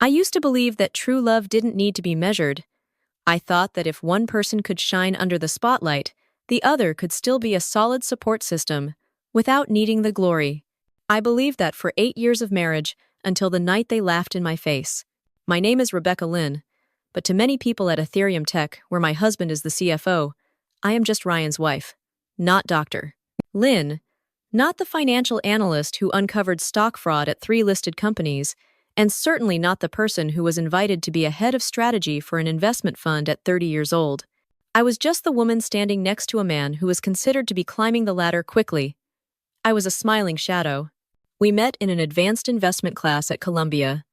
I used to believe that true love didn't need to be measured. I thought that if one person could shine under the spotlight, the other could still be a solid support system without needing the glory. I believed that for 8 years of marriage until the night they laughed in my face. My name is Rebecca Lynn, but to many people at Ethereum Tech, where my husband is the CFO, I am just Ryan's wife, not Dr. Lynn, not the financial analyst who uncovered stock fraud at 3 listed companies, and certainly not the person who was invited to be a head of strategy for an investment fund at 30 years old. I was just the woman standing next to a man who was considered to be climbing the ladder quickly. I was a smiling shadow. We met in an advanced investment class at Columbia.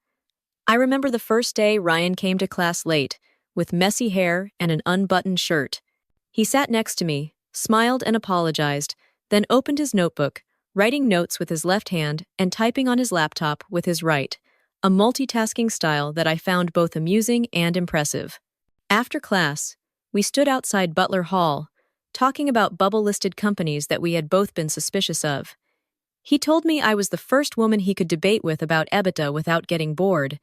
I remember the first day Ryan came to class late, with messy hair and an unbuttoned shirt. He sat next to me, smiled and apologized, then opened his notebook, writing notes with his left hand and typing on his laptop with his right, a multitasking style that I found both amusing and impressive. After class, we stood outside Butler Hall, talking about bubble-listed companies that we had both been suspicious of. He told me I was the first woman he could debate with about EBITDA without getting bored.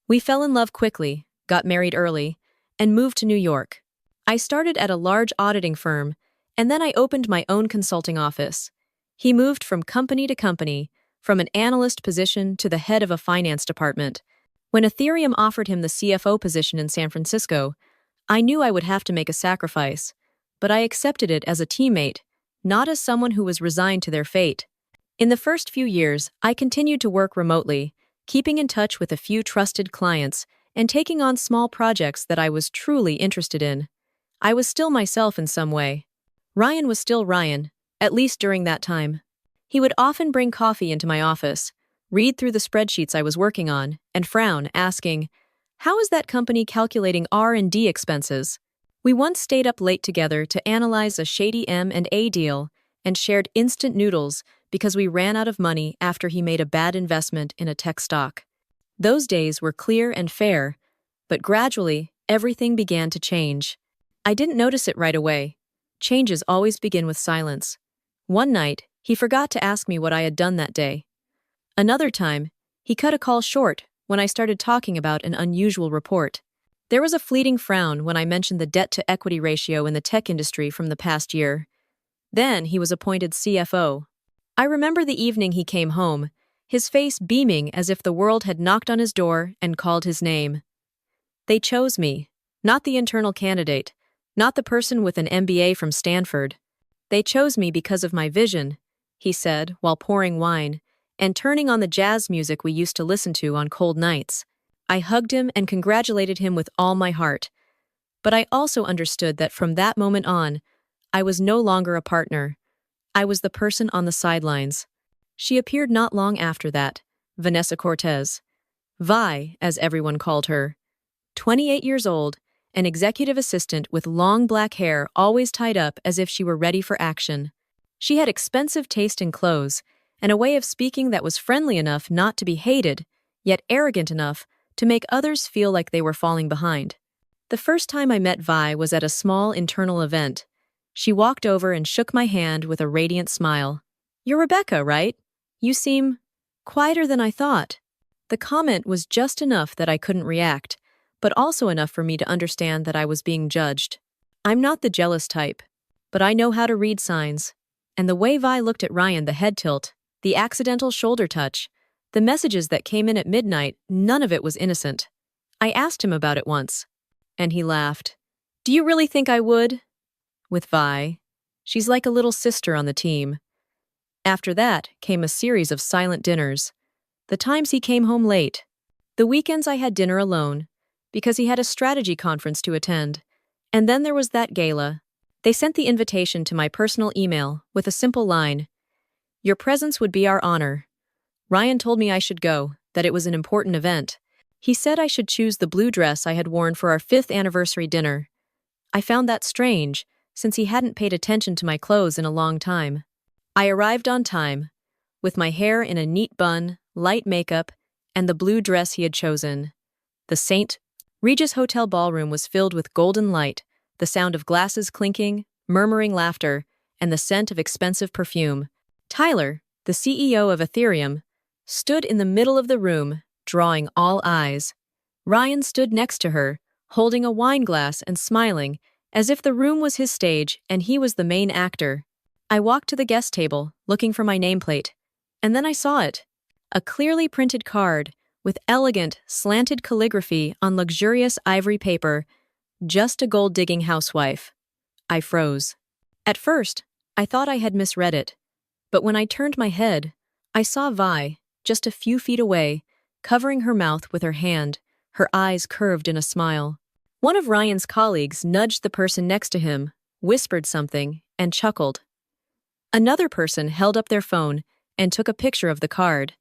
We fell in love quickly, got married early, and moved to New York. I started at a large auditing firm, and then I opened my own consulting office. He moved from company to company, from an analyst position to the head of a finance department. When Ethereum offered him the CFO position in San Francisco, I knew I would have to make a sacrifice, but I accepted it as a teammate, not as someone who was resigned to their fate. In the first few years, I continued to work remotely, keeping in touch with a few trusted clients and taking on small projects that I was truly interested in. I was still myself in some way. Ryan was still Ryan, at least during that time. He would often bring coffee into my office, read through the spreadsheets I was working on, and frown, asking, "How is that company calculating R&D expenses?" We once stayed up late together to analyze a shady M&A deal and shared instant noodles because we ran out of money after he made a bad investment in a tech stock. Those days were clear and fair, but gradually, everything began to change. I didn't notice it right away. Changes always begin with silence. One night, he forgot to ask me what I had done that day. Another time, he cut a call short when I started talking about an unusual report. There was a fleeting frown when I mentioned the debt-to-equity ratio in the tech industry from the past year. Then he was appointed CFO. I remember the evening he came home, his face beaming as if the world had knocked on his door and called his name. They chose me, not the internal candidate, not the person with an MBA from Stanford. They chose me because of my vision, he said while pouring wine and turning on the jazz music we used to listen to on cold nights. I hugged him and congratulated him with all my heart. But I also understood that from that moment on, I was no longer a partner. I was the person on the sidelines. She appeared not long after that, Vanessa Cortez. Vi, as everyone called her. 28 years old, an executive assistant with long black hair always tied up as if she were ready for action. She had expensive taste in clothes, and a way of speaking that was friendly enough not to be hated, yet arrogant enough to make others feel like they were falling behind. The first time I met Vi was at a small internal event. She walked over and shook my hand with a radiant smile. "You're Rebecca, right? You seem quieter than I thought." The comment was just enough that I couldn't react, but also enough for me to understand that I was being judged. I'm not the jealous type, but I know how to read signs. And the way Vi looked at Ryan, the head tilt, the accidental shoulder touch, the messages that came in at midnight, none of it was innocent. I asked him about it once, and he laughed. "Do you really think I would?" With Vi, she's like a little sister on the team. After that came a series of silent dinners. The times he came home late. The weekends I had dinner alone, because he had a strategy conference to attend. And then there was that gala. They sent the invitation to my personal email with a simple line. "Your presence would be our honor." Ryan told me I should go, that it was an important event. He said I should choose the blue dress I had worn for our 5th anniversary dinner. I found that strange, since he hadn't paid attention to my clothes in a long time. I arrived on time, with my hair in a neat bun, light makeup, and the blue dress he had chosen. The St. Regis Hotel ballroom was filled with golden light, the sound of glasses clinking, murmuring laughter, and the scent of expensive perfume. Tyler, the CEO of Ethereum, stood in the middle of the room, drawing all eyes. Ryan stood next to her, holding a wine glass and smiling, as if the room was his stage and he was the main actor. I walked to the guest table, looking for my nameplate. And then I saw it. A clearly printed card, with elegant, slanted calligraphy on luxurious ivory paper, just a gold-digging housewife. I froze. At first, I thought I had misread it. But when I turned my head, I saw Vi, just a few feet away, covering her mouth with her hand, her eyes curved in a smile. One of Ryan's colleagues nudged the person next to him, whispered something, and chuckled. Another person held up their phone and took a picture of the card.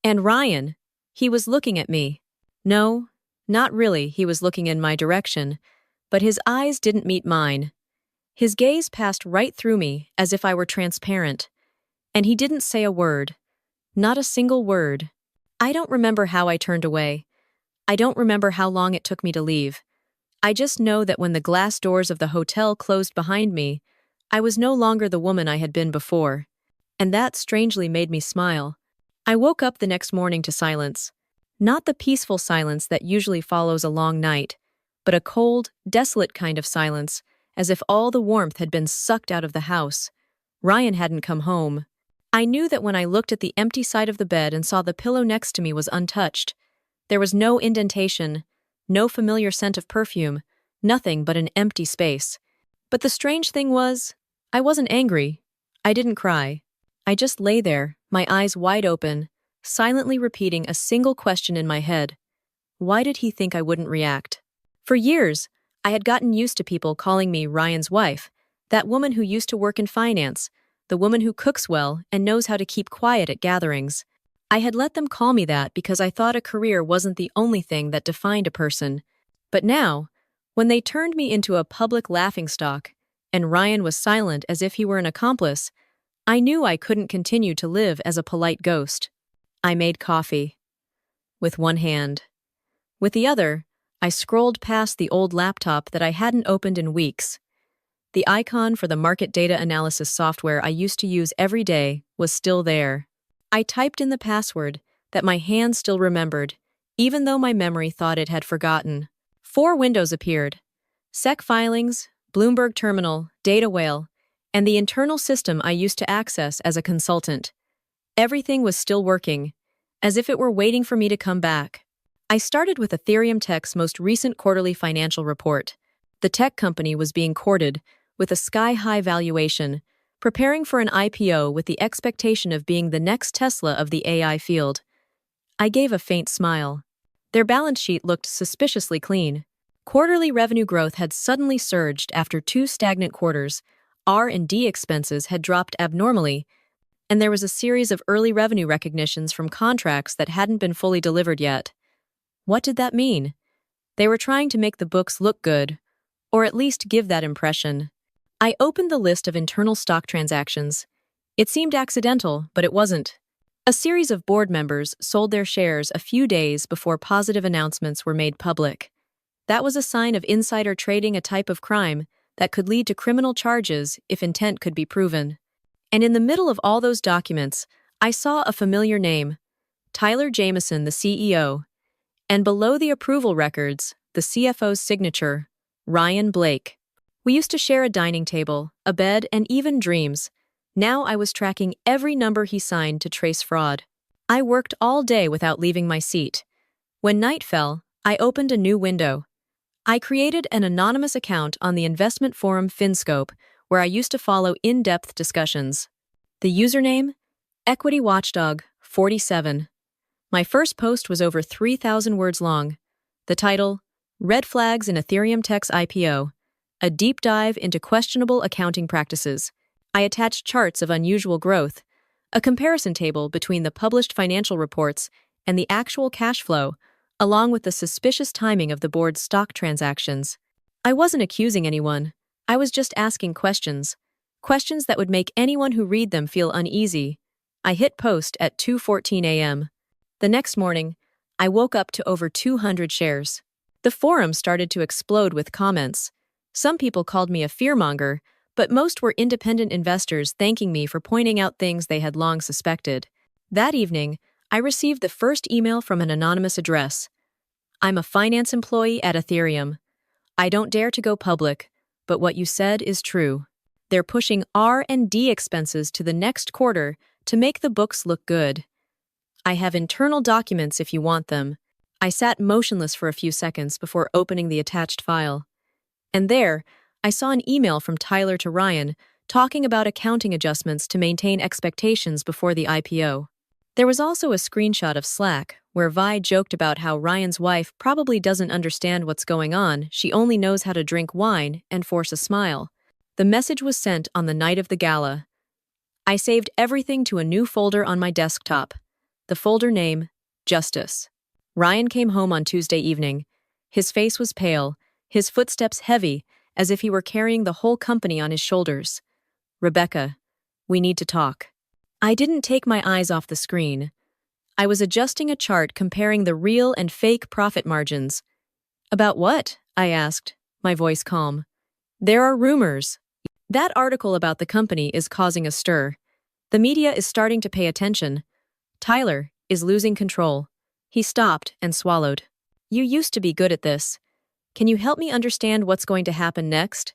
And Ryan, he was looking at me. No, not really, he was looking in my direction, but his eyes didn't meet mine. His gaze passed right through me as if I were transparent. And he didn't say a word. Not a single word. I don't remember how I turned away. I don't remember how long it took me to leave. I just know that when the glass doors of the hotel closed behind me, I was no longer the woman I had been before. And that strangely made me smile. I woke up the next morning to silence. Not the peaceful silence that usually follows a long night, but a cold, desolate kind of silence, as if all the warmth had been sucked out of the house. Ryan hadn't come home. I knew that when I looked at the empty side of the bed and saw the pillow next to me was untouched. There was no indentation, no familiar scent of perfume, nothing but an empty space. But the strange thing was, I wasn't angry. I didn't cry. I just lay there, my eyes wide open, silently repeating a single question in my head. Why did he think I wouldn't react? For years, I had gotten used to people calling me Ryan's wife, that woman who used to work in finance, the woman who cooks well and knows how to keep quiet at gatherings. I had let them call me that because I thought a career wasn't the only thing that defined a person. But now, when they turned me into a public laughingstock, and Ryan was silent as if he were an accomplice, I knew I couldn't continue to live as a polite ghost. I made coffee. With one hand. With the other, I scrolled past the old laptop that I hadn't opened in weeks. The icon for the market data analysis software I used to use every day was still there. I typed in the password that my hand still remembered, even though my memory thought it had forgotten. 4 windows appeared. SEC filings, Bloomberg Terminal, Data Whale, and the internal system I used to access as a consultant. Everything was still working, as if it were waiting for me to come back. I started with Ethereum Tech's most recent quarterly financial report. The tech company was being courted with a sky-high valuation, preparing for an IPO with the expectation of being the next Tesla of the AI field. I gave a faint smile. Their balance sheet looked suspiciously clean. Quarterly revenue growth had suddenly surged after 2 stagnant quarters, R&D expenses had dropped abnormally, and there was a series of early revenue recognitions from contracts that hadn't been fully delivered yet. What did that mean? They were trying to make the books look good, or at least give that impression. I opened the list of internal stock transactions. It seemed accidental, but it wasn't. A series of board members sold their shares a few days before positive announcements were made public. That was a sign of insider trading, a type of crime that could lead to criminal charges if intent could be proven. And in the middle of all those documents, I saw a familiar name, Tyler Jameson, the CEO, and below the approval records, the CFO's signature, Ryan Blake. We used to share a dining table, a bed, and even dreams. Now I was tracking every number he signed to trace fraud. I worked all day without leaving my seat. When night fell, I opened a new window. I created an anonymous account on the investment forum Finscope, where I used to follow in-depth discussions. The username? Equity Watchdog 47. My first post was over 3,000 words long. The title, Red Flags in Ethereum Tech's IPO, a deep dive into questionable accounting practices. I attached charts of unusual growth, a comparison table between the published financial reports and the actual cash flow, along with the suspicious timing of the board's stock transactions. I wasn't accusing anyone. I was just asking questions. Questions that would make anyone who read them feel uneasy. I hit post at 2:14 a.m. The next morning, I woke up to over 200 shares. The forum started to explode with comments. Some people called me a fearmonger, but most were independent investors thanking me for pointing out things they had long suspected. That evening, I received the first email from an anonymous address. I'm a finance employee at Ethereum. I don't dare to go public, but what you said is true. They're pushing R&D expenses to the next quarter to make the books look good. I have internal documents if you want them. I sat motionless for a few seconds before opening the attached file. And there, I saw an email from Tyler to Ryan talking about accounting adjustments to maintain expectations before the IPO. There was also a screenshot of Slack, where Vi joked about how Ryan's wife probably doesn't understand what's going on, she only knows how to drink wine and force a smile. The message was sent on the night of the gala. I saved everything to a new folder on my desktop. The folder name, Justice. Ryan came home on Tuesday evening. His face was pale, his footsteps heavy, as if he were carrying the whole company on his shoulders. Rebecca, we need to talk. I didn't take my eyes off the screen. I was adjusting a chart comparing the real and fake profit margins. About what? I asked, my voice calm. There are rumors. That article about the company is causing a stir. The media is starting to pay attention. Tyler is losing control. He stopped and swallowed. You used to be good at this. Can you help me understand what's going to happen next?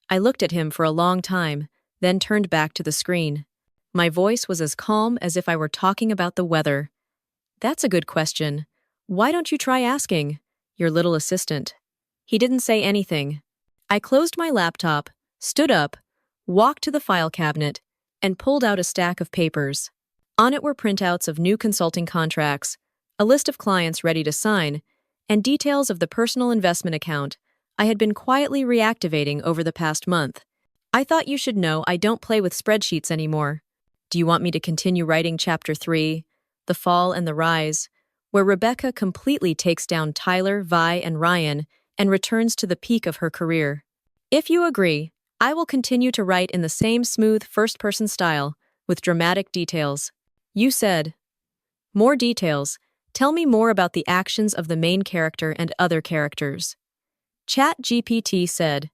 I looked at him for a long time, then turned back to the screen. My voice was as calm as if I were talking about the weather. That's a good question. Why don't you try asking your little assistant? He didn't say anything. I closed my laptop, stood up, walked to the file cabinet, and pulled out a stack of papers. On it were printouts of new consulting contracts, a list of clients ready to sign, and details of the personal investment account I had been quietly reactivating over the past month. I thought you should know I don't play with spreadsheets anymore. Do you want me to continue writing Chapter 3, The Fall and the Rise, where Rebecca completely takes down Tyler, Vi, and Ryan and returns to the peak of her career? If you agree, I will continue to write in the same smooth first-person style, with dramatic details. You said. More details. Tell me more about the actions of the main character and other characters. ChatGPT said.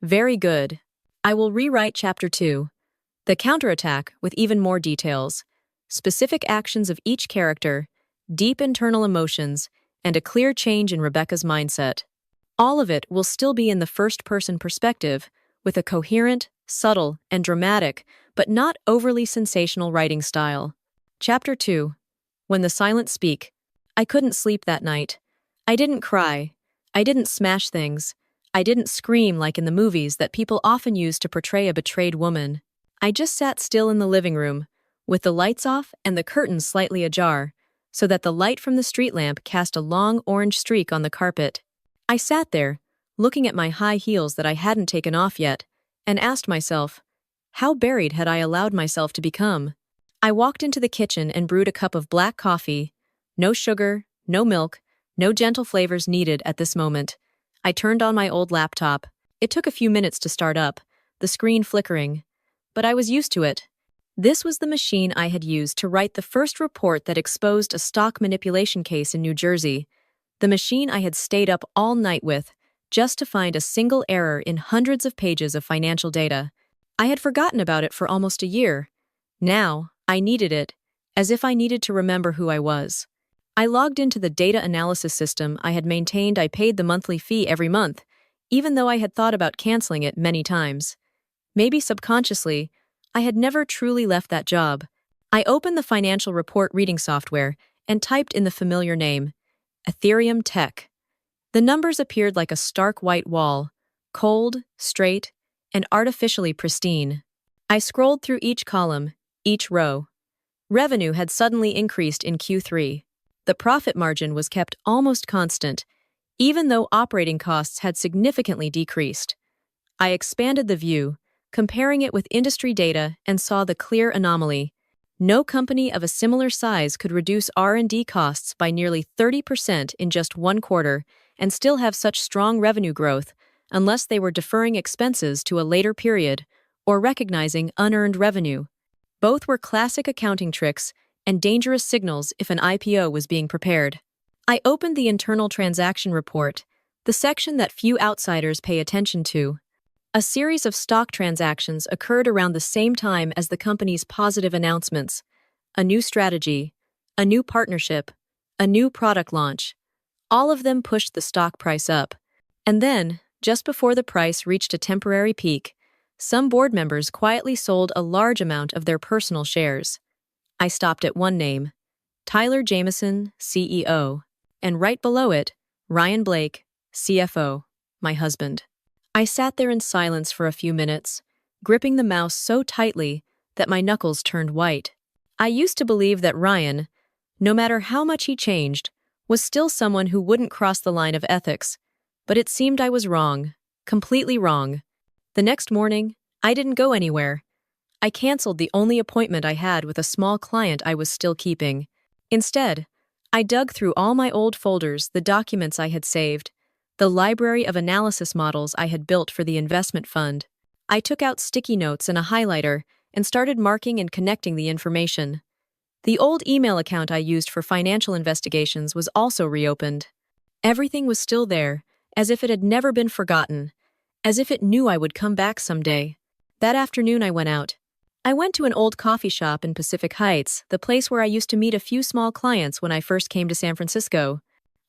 Very good. I will rewrite Chapter 2. The counterattack with even more details. Specific actions of each character, deep internal emotions, and a clear change in Rebecca's mindset. All of it will still be in the first-person perspective, with a coherent, subtle, and dramatic, but not overly sensational writing style. Chapter 2. When the silent speak. I couldn't sleep that night. I didn't cry. I didn't smash things. I didn't scream like in the movies that people often use to portray a betrayed woman. I just sat still in the living room, with the lights off and the curtains slightly ajar, so that the light from the street lamp cast a long orange streak on the carpet. I sat there, looking at my high heels that I hadn't taken off yet, and asked myself, how buried had I allowed myself to become? I walked into the kitchen and brewed a cup of black coffee. No sugar, no milk, no gentle flavors needed at this moment. I turned on my old laptop. It took a few minutes to start up, the screen flickering. But I was used to it. This was the machine I had used to write the first report that exposed a stock manipulation case in New Jersey. The machine I had stayed up all night with, just to find a single error in hundreds of pages of financial data. I had forgotten about it for almost a year. Now, I needed it, as if I needed to remember who I was. I logged into the data analysis system I had maintained. I paid the monthly fee every month, even though I had thought about canceling it many times. Maybe subconsciously, I had never truly left that job. I opened the financial report reading software and typed in the familiar name, Ethereum Tech. The numbers appeared like a stark white wall, cold, straight, and artificially pristine. I scrolled through each column, each row. Revenue had suddenly increased in Q3. The profit margin was kept almost constant, even though operating costs had significantly decreased. I expanded the view, comparing it with industry data, and saw the clear anomaly. No company of a similar size could reduce R&D costs by nearly 30% in just one quarter and still have such strong revenue growth, unless they were deferring expenses to a later period or recognizing unearned revenue. Both were classic accounting tricks and dangerous signals if an IPO was being prepared. I opened the internal transaction report, the section that few outsiders pay attention to. A series of stock transactions occurred around the same time as the company's positive announcements. A new strategy, a new partnership, a new product launch. All of them pushed the stock price up. And then, just before the price reached a temporary peak, some board members quietly sold a large amount of their personal shares. I stopped at one name, Tyler Jameson, CEO, and right below it, Ryan Blake, CFO, my husband. I sat there in silence for a few minutes, gripping the mouse so tightly that my knuckles turned white. I used to believe that Ryan, no matter how much he changed, was still someone who wouldn't cross the line of ethics, but it seemed I was wrong, completely wrong. The next morning, I didn't go anywhere. I canceled the only appointment I had with a small client I was still keeping. Instead, I dug through all my old folders, the documents I had saved, the library of analysis models I had built for the investment fund. I took out sticky notes and a highlighter and started marking and connecting the information. The old email account I used for financial investigations was also reopened. Everything was still there, as if it had never been forgotten, as if it knew I would come back someday. That afternoon I went out. I went to an old coffee shop in Pacific Heights, the place where I used to meet a few small clients when I first came to San Francisco.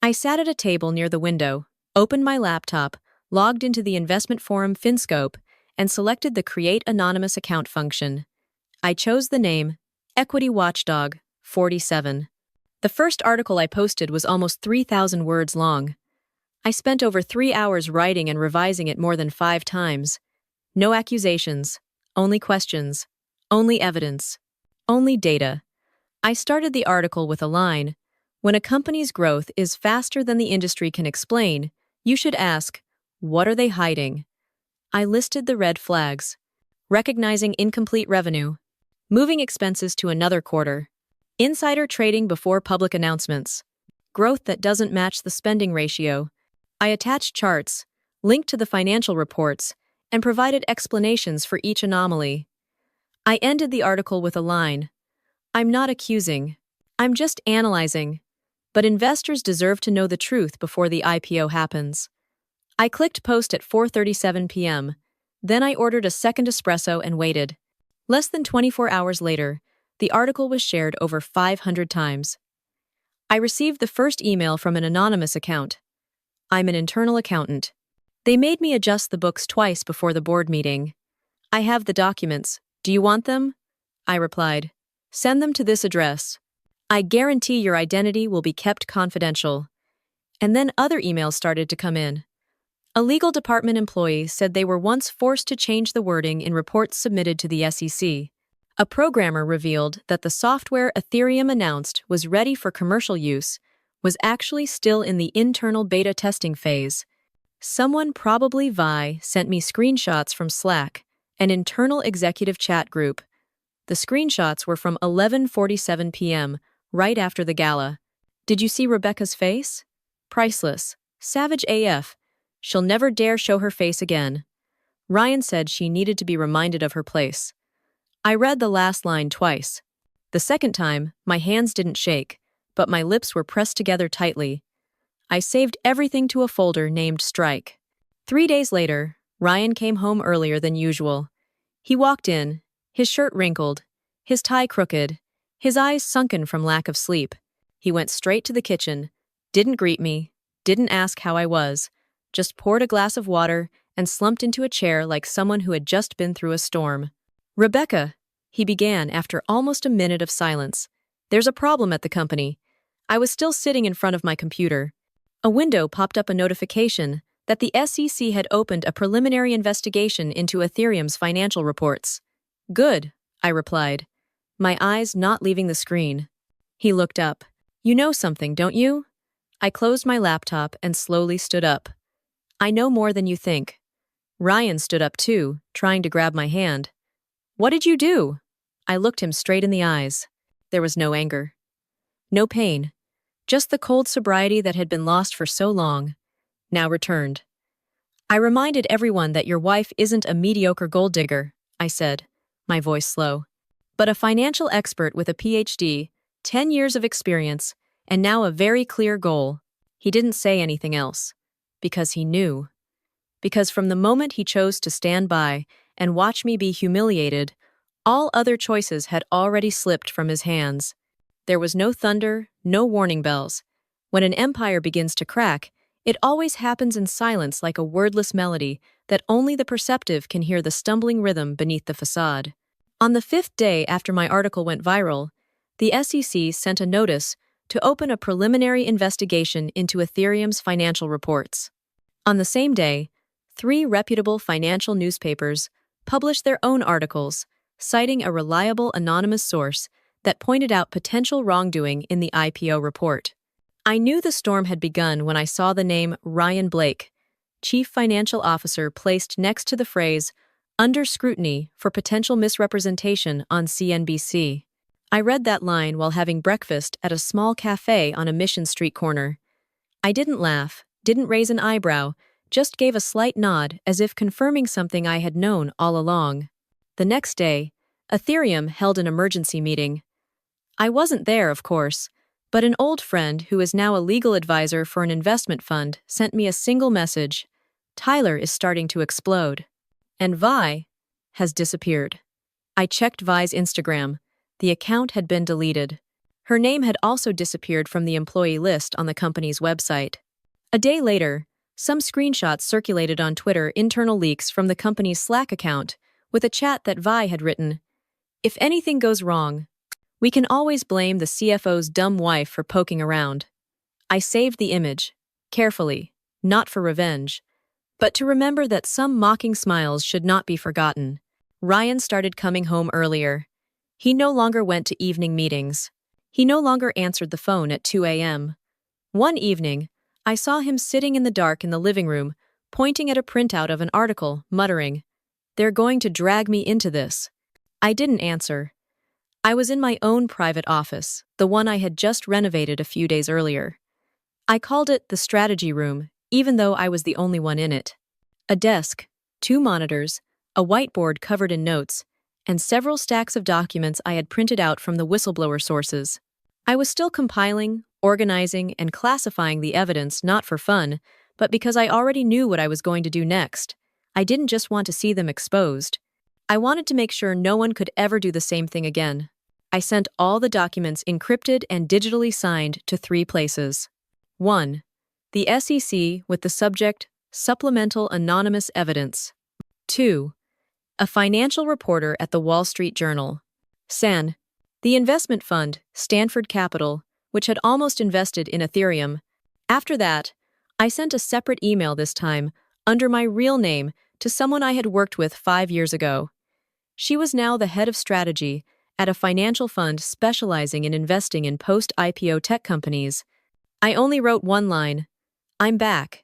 I sat at a table near the window, opened my laptop, logged into the investment forum FinScope, and selected the Create Anonymous Account function. I chose the name Equity Watchdog 47. The first article I posted was almost 3,000 words long. I spent over 3 hours writing and revising it more than 5 times. No accusations, only questions, only evidence, only data. I started the article with a line, "When a company's growth is faster than the industry can explain, you should ask, what are they hiding?" I listed the red flags: recognizing incomplete revenue, moving expenses to another quarter, insider trading before public announcements, growth that doesn't match the spending ratio. I attached charts, linked to the financial reports, and provided explanations for each anomaly. I ended the article with a line, "I'm not accusing, I'm just analyzing, but investors deserve to know the truth before the IPO happens." I clicked post at 4:37 p.m. Then I ordered a second espresso and waited. Less than 24 hours later, the article was shared over 500 times. I received the first email from an anonymous account. "I'm an internal accountant. They made me adjust the books twice before the board meeting. I have the documents. Do you want them?" I replied, "Send them to this address. I guarantee your identity will be kept confidential." And then other emails started to come in. A legal department employee said they were once forced to change the wording in reports submitted to the SEC. A programmer revealed that the software Ethereum announced was ready for commercial use was actually still in the internal beta testing phase. Someone, probably Vi, sent me screenshots from Slack, an internal executive chat group. The screenshots were from 11:47 p.m., right after the gala. "Did you see Rebecca's face? Priceless. Savage AF. She'll never dare show her face again. Ryan said she needed to be reminded of her place." I read the last line twice. The second time, my hands didn't shake, but my lips were pressed together tightly. I saved everything to a folder named Strike. 3 days later, Ryan came home earlier than usual. He walked in, his shirt wrinkled, his tie crooked, his eyes sunken from lack of sleep. He went straight to the kitchen, didn't greet me, didn't ask how I was, just poured a glass of water and slumped into a chair like someone who had just been through a storm. "Rebecca," he began after almost a minute of silence, "there's a problem at the company." I was still sitting in front of my computer. A window popped up, a notification that the SEC had opened a preliminary investigation into Ethereum's financial reports. "Good," I replied, my eyes not leaving the screen. He looked up. "You know something, don't you?" I closed my laptop and slowly stood up. "I know more than you think." Ryan stood up too, trying to grab my hand. "What did you do?" I looked him straight in the eyes. There was no anger. No pain. Just the cold sobriety that had been lost for so long, now returned. "I reminded everyone that your wife isn't a mediocre gold digger," I said, my voice slow, "but a financial expert with a PhD, 10 years of experience, and now a very clear goal." He didn't say anything else. Because he knew. Because from the moment he chose to stand by and watch me be humiliated, all other choices had already slipped from his hands. There was no thunder, no warning bells. When an empire begins to crack, it always happens in silence like a wordless melody that only the perceptive can hear the stumbling rhythm beneath the facade. On the 5th day after my article went viral, the SEC sent a notice to open a preliminary investigation into Ethereum's financial reports. On the same day, 3 reputable financial newspapers published their own articles, citing a reliable anonymous source that pointed out potential wrongdoing in the IPO report. I knew the storm had begun when I saw the name Ryan Blake, Chief Financial Officer, placed next to the phrase, "under scrutiny for potential misrepresentation" on CNBC. I read that line while having breakfast at a small cafe on a Mission Street corner. I didn't laugh, didn't raise an eyebrow, just gave a slight nod as if confirming something I had known all along. The next day, Ethereum held an emergency meeting. I wasn't there, of course, but an old friend who is now a legal advisor for an investment fund sent me a single message: "Tyler is starting to explode." And Vi has disappeared. I checked Vi's Instagram. The account had been deleted. Her name had also disappeared from the employee list on the company's website. A day later, some screenshots circulated on Twitter, internal leaks from the company's Slack account, with a chat that Vi had written, "If anything goes wrong, we can always blame the CFO's dumb wife for poking around." I saved the image, carefully, not for revenge, but to remember that some mocking smiles should not be forgotten. Ryan started coming home earlier. He no longer went to evening meetings. He no longer answered the phone at 2 a.m. One evening, I saw him sitting in the dark in the living room, pointing at a printout of an article, muttering, "They're going to drag me into this." I didn't answer. I was in my own private office, the one I had just renovated a few days earlier. I called it the strategy room, even though I was the only one in it. A desk, 2 monitors, a whiteboard covered in notes, and several stacks of documents I had printed out from the whistleblower sources. I was still compiling, organizing, and classifying the evidence not for fun, but because I already knew what I was going to do next. I didn't just want to see them exposed. I wanted to make sure no one could ever do the same thing again. I sent all the documents encrypted and digitally signed to 3 places. 1. The SEC with the subject, Supplemental Anonymous Evidence. 2. A financial reporter at the Wall Street Journal. SAN. The investment fund, Stanford Capital, which had almost invested in Ethereum. After that, I sent a separate email this time, under my real name, to someone I had worked with 5 years ago. She was now the head of strategy at a financial fund specializing in investing in post-IPO tech companies. I only wrote one line: "I'm back.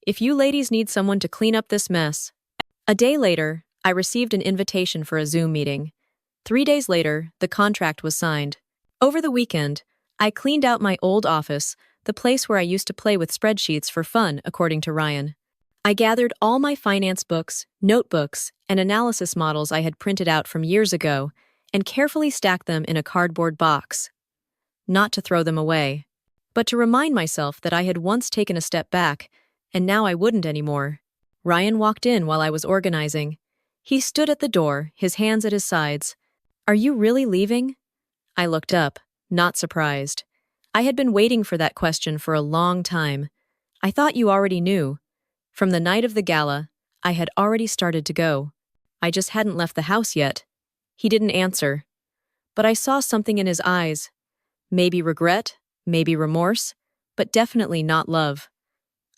If you ladies need someone to clean up this mess." A day later, I received an invitation for a Zoom meeting. 3 days later, the contract was signed. Over the weekend, I cleaned out my old office, the place where I used to play with spreadsheets for fun, according to Ryan. I gathered all my finance books, notebooks, and analysis models I had printed out from years ago and carefully stacked them in a cardboard box. Not to throw them away, but to remind myself that I had once taken a step back, and now I wouldn't anymore. Ryan walked in while I was organizing. He stood at the door, his hands at his sides. "Are you really leaving?" I looked up, not surprised. I had been waiting for that question for a long time. "I thought you already knew." From the night of the gala, I had already started to go. I just hadn't left the house yet. He didn't answer. But I saw something in his eyes. Maybe regret, maybe remorse, but definitely not love.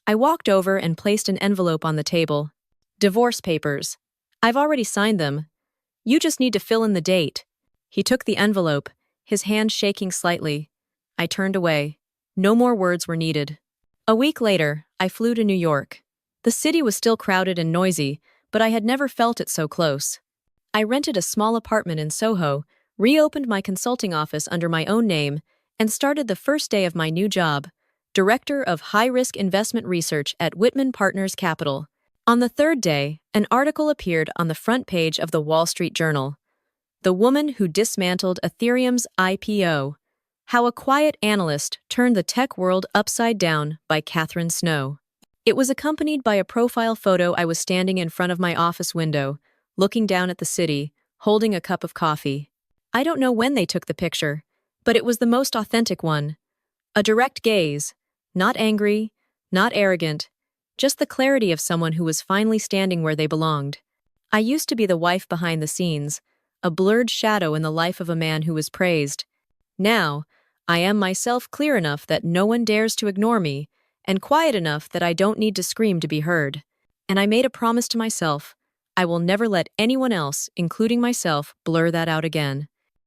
I walked over and placed an envelope on the table. "Divorce papers. I've already signed them. You just need to fill in the date." He took the envelope, his hand shaking slightly. I turned away. No more words were needed. A week later, I flew to New York. The city was still crowded and noisy, but I had never felt it so close. I rented a small apartment in Soho, reopened my consulting office under my own name, and started the first day of my new job, Director of High-Risk Investment Research at Whitman Partners Capital. On the 3rd day, an article appeared on the front page of the Wall Street Journal. "The Woman Who Dismantled Ethereum's IPO: How a Quiet Analyst Turned the Tech World Upside Down" by Catherine Snow. It was accompanied by a profile photo. I was standing in front of my office window, looking down at the city, holding a cup of coffee. I don't know when they took the picture, but it was the most authentic one. A direct gaze, Not angry, not arrogant, just the clarity of someone who was finally standing where they belonged. I used to be the wife behind the scenes, a blurred shadow in the life of a man who was praised. Now, I am myself clear enough that no one dares to ignore me, and quiet enough that I don't need to scream to be heard. And I made a promise to myself: I will never let anyone else, including myself, blur that out again.